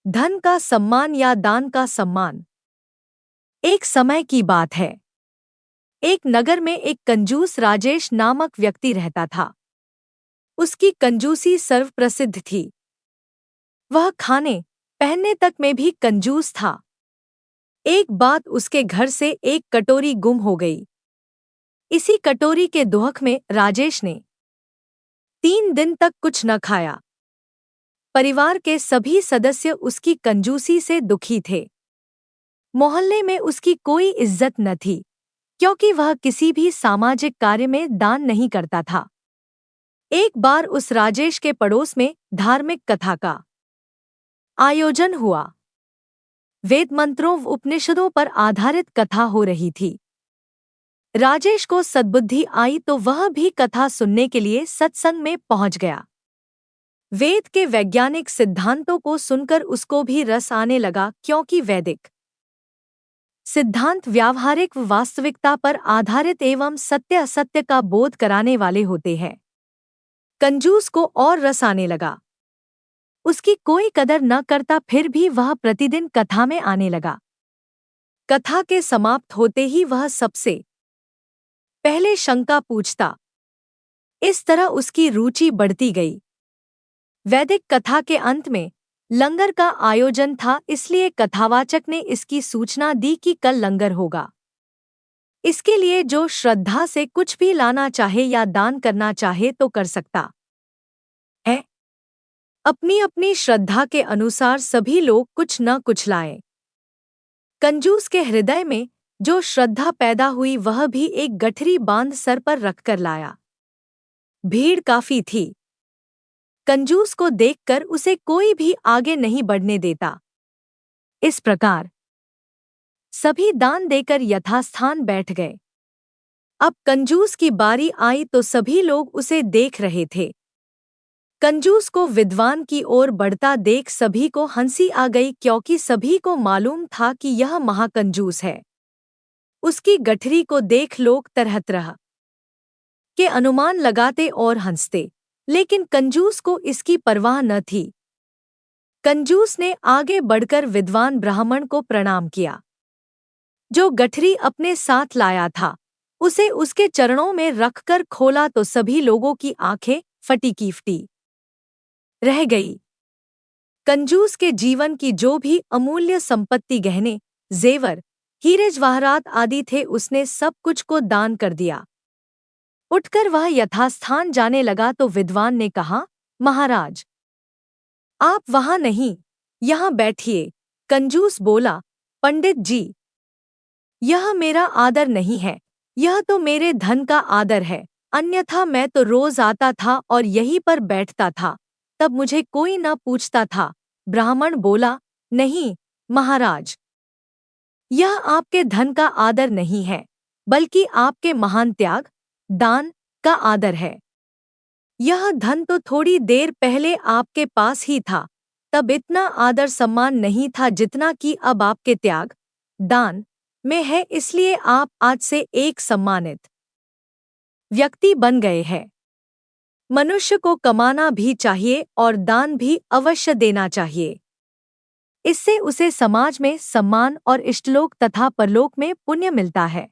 धन का सम्मान या दान का सम्मान। एक समय की बात है। एक नगर में एक कंजूस राजेश नामक व्यक्ति रहता था। उसकी कंजूसी सर्वप्रसिद्ध थी। वह खाने पहनने तक में भी कंजूस था। एक बात उसके घर से एक कटोरी गुम हो गई। इसी कटोरी के दुहक में राजेश ने 3 दिन तक कुछ न खाया। परिवार के सभी सदस्य उसकी कंजूसी से दुखी थे। मोहल्ले में उसकी कोई इज्जत न थी, क्योंकि वह किसी भी सामाजिक कार्य में दान नहीं करता था। एक बार उस राजेश के पड़ोस में धार्मिक कथा का आयोजन हुआ। वेद मंत्रों व उपनिषदों पर आधारित कथा हो रही थी। राजेश को सद्बुद्धि आई तो वह भी कथा सुनने के लिए सत्संग में पहुंच गया। वेद के वैज्ञानिक सिद्धांतों को सुनकर उसको भी रस आने लगा, क्योंकि वैदिक सिद्धांत व्यावहारिक व वास्तविकता पर आधारित एवं सत्य असत्य का बोध कराने वाले होते हैं। कंजूस को और रस आने लगा। उसकी कोई कदर न करता, फिर भी वह प्रतिदिन कथा में आने लगा। कथा के समाप्त होते ही वह सबसे पहले शंका पूछता। इस तरह उसकी रुचि बढ़ती गई। वैदिक कथा के अंत में लंगर का आयोजन था, इसलिए कथावाचक ने इसकी सूचना दी कि कल लंगर होगा। इसके लिए जो श्रद्धा से कुछ भी लाना चाहे या दान करना चाहे तो कर सकता है। अपनी अपनी श्रद्धा के अनुसार सभी लोग कुछ न कुछ लाए। कंजूस के हृदय में जो श्रद्धा पैदा हुई वह भी एक गठरी बांध सर पर रखकर लाया। भीड़ काफी थी। कंजूस को देखकर उसे कोई भी आगे नहीं बढ़ने देता। इस प्रकार सभी दान देकर यथास्थान बैठ गए। अब कंजूस की बारी आई तो सभी लोग उसे देख रहे थे। कंजूस को विद्वान की ओर बढ़ता देख सभी को हंसी आ गई, क्योंकि सभी को मालूम था कि यह महाकंजूस है। उसकी गठरी को देख लोग तरह तरह के अनुमान लगाते और हंसते, लेकिन कंजूस को इसकी परवाह न थी। कंजूस ने आगे बढ़कर विद्वान ब्राह्मण को प्रणाम किया। जो गठरी अपने साथ लाया था उसे उसके चरणों में रखकर खोला तो सभी लोगों की आंखें फटी की फटी रह गई। कंजूस के जीवन की जो भी अमूल्य संपत्ति, गहने, जेवर, हीरे जवाहरात आदि थे, उसने सब कुछ को दान कर दिया। उठकर वह यथास्थान जाने लगा तो विद्वान ने कहा, महाराज आप वहां नहीं, यहां बैठिए। कंजूस बोला, पंडित जी यह मेरा आदर नहीं है, यह तो मेरे धन का आदर है, अन्यथा मैं तो रोज आता था और यहीं पर बैठता था, तब मुझे कोई न पूछता था। ब्राह्मण बोला, नहीं महाराज, यह आपके धन का आदर नहीं है, बल्कि आपके महान त्याग, दान का आदर है। यह धन तो थोड़ी देर पहले आपके पास ही था, तब इतना आदर सम्मान नहीं था जितना कि अब आपके त्याग, दान में है, इसलिए आप आज से एक सम्मानित व्यक्ति बन गए हैं। मनुष्य को कमाना भी चाहिए और दान भी अवश्य देना चाहिए। इससे उसे समाज में सम्मान और इष्टलोक तथा परलोक में पुण्य मिलता है।